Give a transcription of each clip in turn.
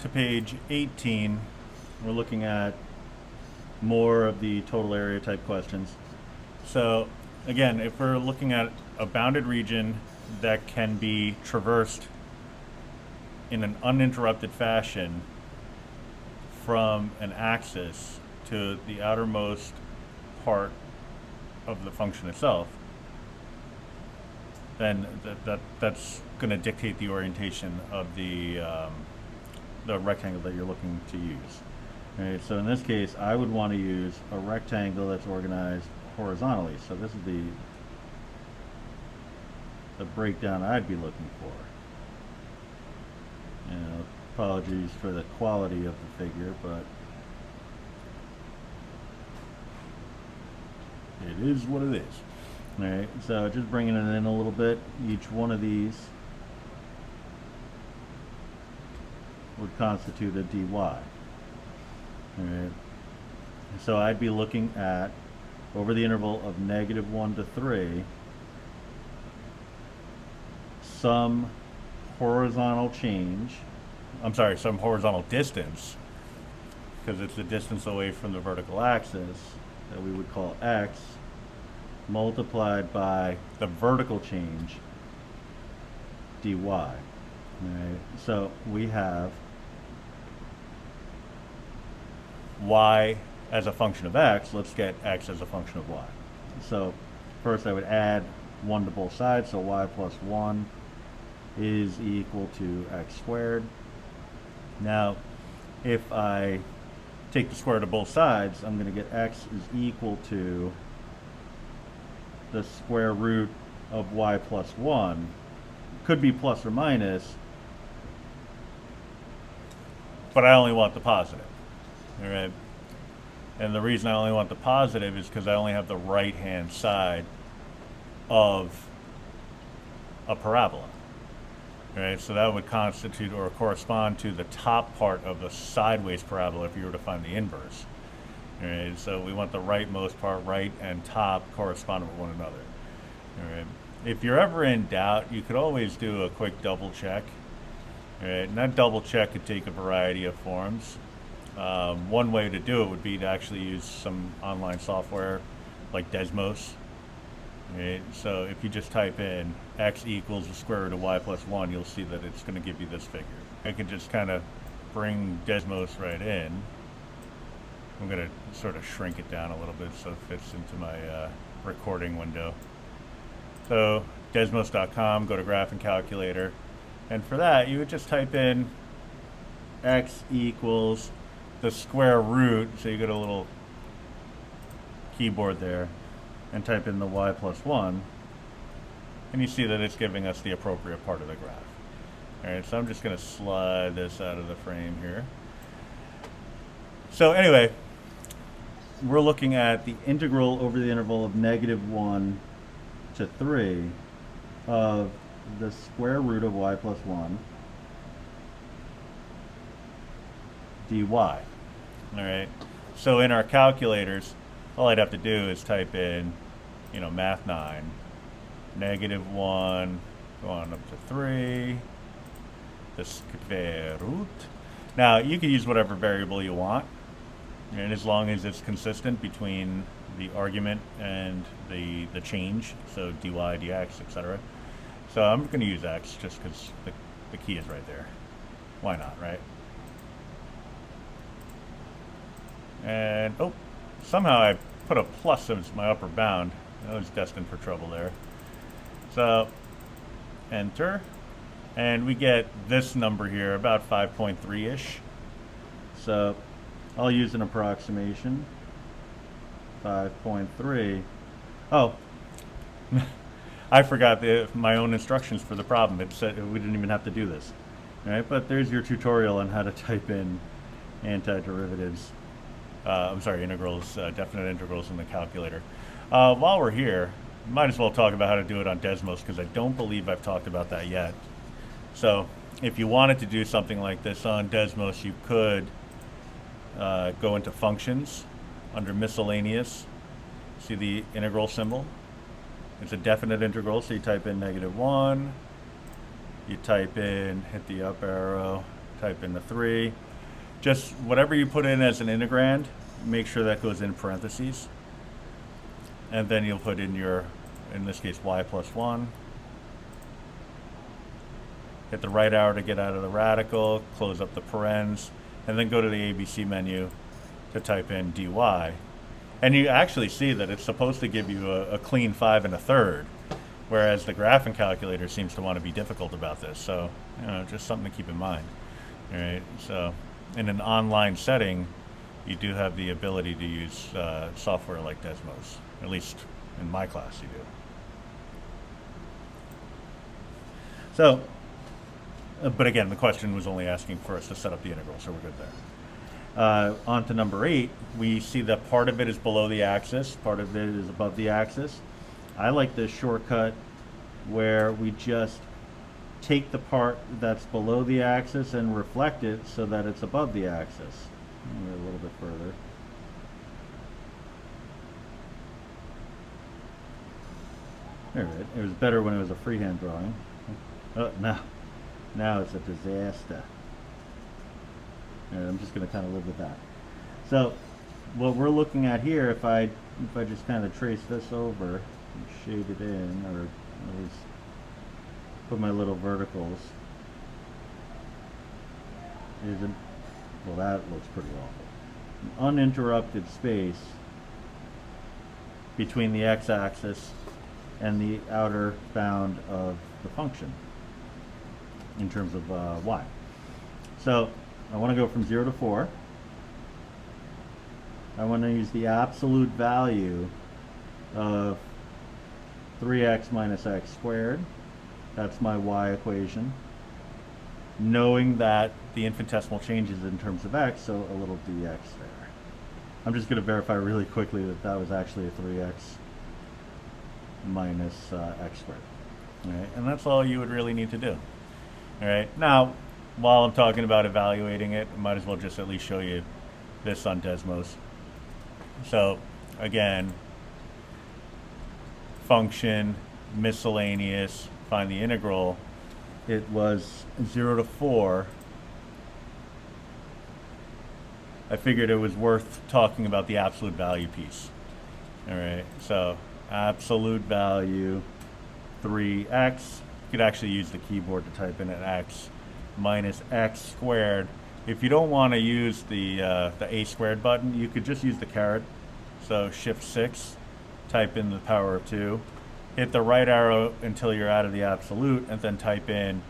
To page 18, we're looking at more of the total area type questions. So again, if we're looking at a bounded region that can be traversed in an uninterrupted fashion from an axis to the outermost part of the function itself, then that's going to dictate the orientation of the rectangle that you're looking to use. Right, so in this case, I would want to use a rectangle that's organized horizontally. So this is the breakdown I'd be looking for. Apologies for the quality of the figure, but it is what it is. All right, so just bringing it in a little bit. Each one of these would constitute a dy. All right. So I'd be looking at, over the interval of -1 to 3, some horizontal change. I'm sorry, some horizontal distance, because it's the distance away from the vertical axis that we would call x, multiplied by the vertical change, dy. All right. So we have y as a function of x. Let's get x as a function of y. So first I would add 1 to both sides, so y plus 1 is equal to x squared. Now if I take the square root of both sides, I'm going to get x is equal to the square root of y plus 1. Could be plus or minus, but I only want the positive. All right. And the reason I only want the positive is because I only have the right-hand side of a parabola. All right, so that would constitute or correspond to the top part of the sideways parabola if you were to find the inverse. All right, so we want the rightmost part, right and top, correspond with one another. All right. If you're ever in doubt, you could always do a quick double check. All right, and that double check could take a variety of forms. One way to do it would be to actually use some online software like Desmos. Right? So if you just type in x equals the square root of y plus 1, you'll see that it's going to give you this figure. I can just kind of bring Desmos right in. I'm going to sort of shrink it down a little bit so it fits into my recording window. So Desmos.com, go to Graph and Calculator, and for that you would just type in x equals the square root, so you get a little keyboard there, and type in the y plus 1, and you see that it's giving us the appropriate part of the graph. Alright, so I'm just going to slide this out of the frame here. So anyway, we're looking at the integral over the interval of -1 to 3 of the square root of y plus 1 dy. Alright, so in our calculators, all I'd have to do is type in, math 9, -1, go on up to 3, the square root. Now, you can use whatever variable you want, and as long as it's consistent between the argument and the change, so dy, dx, etc. So I'm going to use x just because the key is right there. Why not, right? And, oh, somehow I put a plus as my upper bound. I was destined for trouble there. So, enter. And we get this number here, about 5.3-ish. So, I'll use an approximation. 5.3. Oh, I forgot my own instructions for the problem. It said we didn't even have to do this. All right, but there's your tutorial on how to type in antiderivatives. Integrals, definite integrals in the calculator. While we're here, might as well talk about how to do it on Desmos, because I don't believe I've talked about that yet. So if you wanted to do something like this on Desmos, you could go into functions under miscellaneous. See the integral symbol? It's a definite integral, so you type in -1, you type in, hit the up arrow, type in the 3. Just whatever you put in as an integrand, make sure that goes in parentheses. And then you'll put in your, in this case, y plus 1. Hit the right arrow to get out of the radical, close up the parens, and then go to the ABC menu to type in dy. And you actually see that it's supposed to give you a clean 5 1/3, whereas the graphing calculator seems to want to be difficult about this. So, you know, just something to keep in mind. All right. So, in an online setting, you do have the ability to use software like Desmos. At least in my class, you do. So, but again, the question was only asking for us to set up the integral, so we're good there. On to number 8, we see that part of it is below the axis, part of it is above the axis. I like this shortcut where we just take the part that's below the axis and reflect it so that it's above the axis. A little bit further. There it is. It was better when it was a freehand drawing. Oh, now it's a disaster. I'm just going to kind of live with that. So what we're looking at here, if I just kind of trace this over and shade it in, or at least put my little verticals, well, that looks pretty awful. An uninterrupted space between the x-axis and the outer bound of the function in terms of y. So I want to go from 0 to 4. I want to use the absolute value of 3x minus x squared. That's my y equation. Knowing that the infinitesimal changes in terms of x, so a little dx there. I'm just going to verify really quickly that that was actually a 3x minus x squared. All right, and that's all you would really need to do. All right, now, while I'm talking about evaluating it, I might as well just at least show you this on Desmos. So, again, function, miscellaneous, find the integral. It was 0 to 4. I figured it was worth talking about the absolute value piece. All right, so absolute value 3x. You could actually use the keyboard to type in an x minus x squared. If you don't want to use the a squared button, you could just use the caret. So shift 6, type in the power of 2, hit the right arrow until you're out of the absolute, and then type in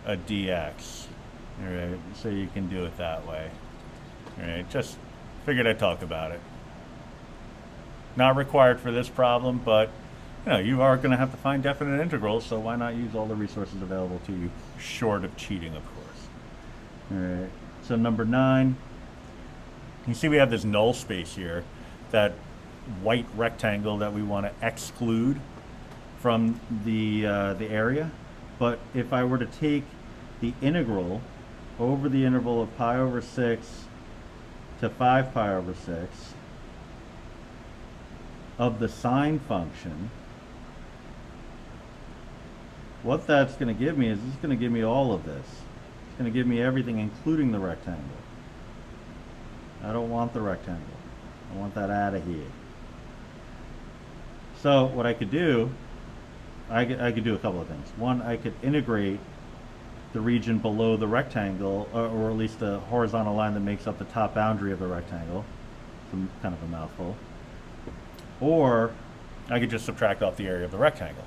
a dx. All right, so you can do it that way. All right, just figured I'd talk about it. Not required for this problem, but you know, you are going to have to find definite integrals, so why not use all the resources available to you, short of cheating, of course. All right, so number 9, you see we have this null space here, that white rectangle that we want to exclude from the area. But if I were to take the integral over the interval of pi over 6 to 5 pi over 6 of the sine function, what that's going to give me is it's going to give me all of this. It's going to give me everything, including the rectangle. I don't want the rectangle. I want that out of here. So what I could do, I could do a couple of things. One, I could integrate the region below the rectangle, or at least the horizontal line that makes up the top boundary of the rectangle. Some kind of a mouthful. Or I could just subtract off the area of the rectangle.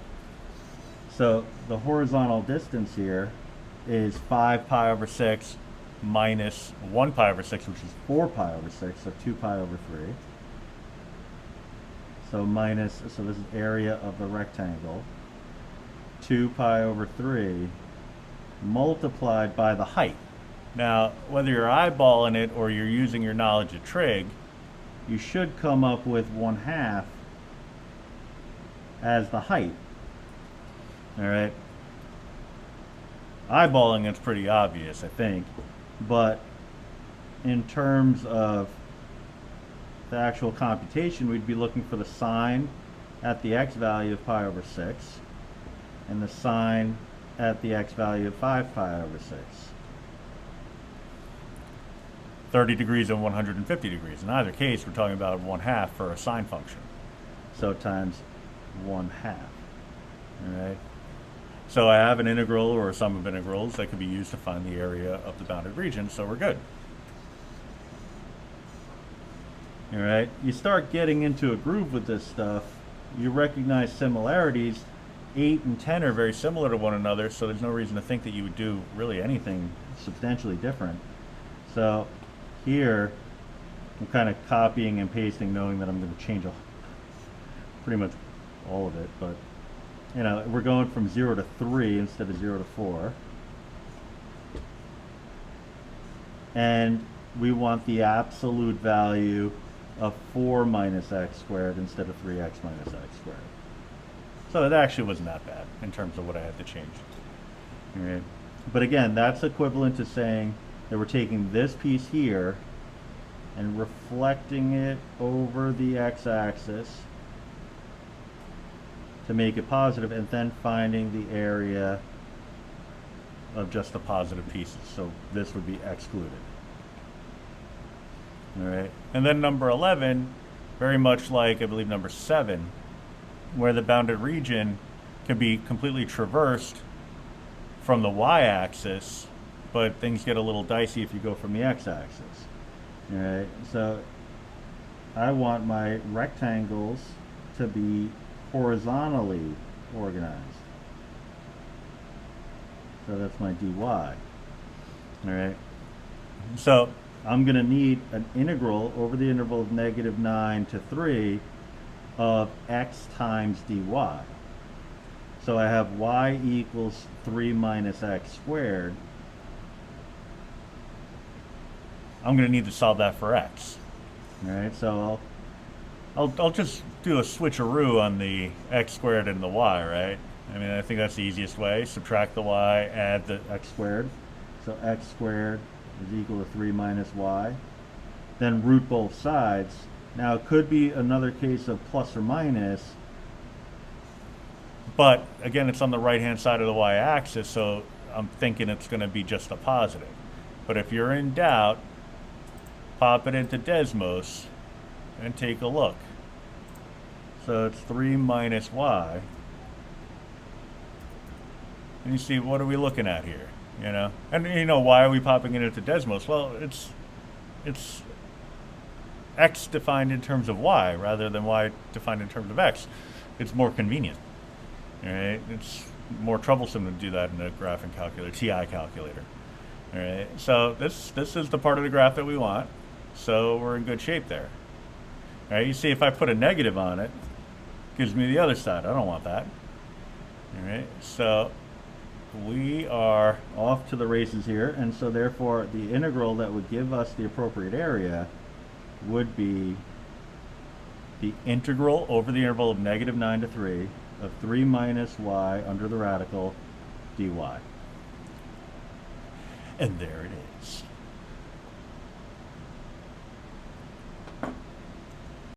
So the horizontal distance here is 5 pi over 6 minus 1 pi over 6, which is 4 pi over 6, so 2 pi over 3. So minus, so this is area of the rectangle, 2 pi over 3 multiplied by the height. Now, whether you're eyeballing it or you're using your knowledge of trig, you should come up with 1/2 as the height. All right. Eyeballing it's pretty obvious, I think, but in terms of the actual computation, we'd be looking for the sine at the x value of pi over 6 and the sine at the x value of 5 pi over 6. 30 degrees and 150 degrees. In either case, we're talking about 1/2 for a sine function. So times 1/2. All right. So I have an integral or a sum of integrals that could be used to find the area of the bounded region, so we're good. All right. You start getting into a groove with this stuff, you recognize similarities. 8 and 10 are very similar to one another, so there's no reason to think that you would do really anything substantially different. So here, I'm kind of copying and pasting, knowing that I'm going to change pretty much all of it, but you know, we're going from 0 to 3 instead of 0 to 4. And we want the absolute value of 4 minus x squared instead of 3x minus x squared. So it actually wasn't that bad in terms of what I had to change. All right. But again, that's equivalent to saying that we're taking this piece here and reflecting it over the x-axis to make it positive, and then finding the area of just the positive pieces. So this would be excluded. All right. And then number 11, very much like I believe number 7, where the bounded region can be completely traversed from the y-axis, but things get a little dicey if you go from the x-axis. All right. So I want my rectangles to be horizontally organized. So that's my dy. All right. So I'm going to need an integral over the interval of -9 to 3 of x times dy. So I have y equals 3 minus x squared. I'm going to need to solve that for x. All right. So I'll just do a switcheroo on the x squared and the y, right? I mean, I think that's the easiest way. Subtract the y, add the x squared. So x squared is equal to 3 minus y. Then root both sides. Now, it could be another case of plus or minus, but again, it's on the right-hand side of the y-axis, so I'm thinking it's going to be just a positive. But if you're in doubt, pop it into Desmos and take a look. So it's 3 minus y. And you see, what are we looking at here? You know? And you know, why are we popping it into Desmos? Well, it's x defined in terms of y rather than y defined in terms of x. It's more convenient. All right? It's more troublesome to do that in a graphing calculator, TI calculator. All right? So this is the part of the graph that we want. So we're in good shape there. All right? You see, if I put a negative on it, it gives me the other side. I don't want that. All right? So we are off to the races here, and so therefore the integral that would give us the appropriate area would be the integral over the interval of -9 to 3 of 3 minus y under the radical dy. And there it is.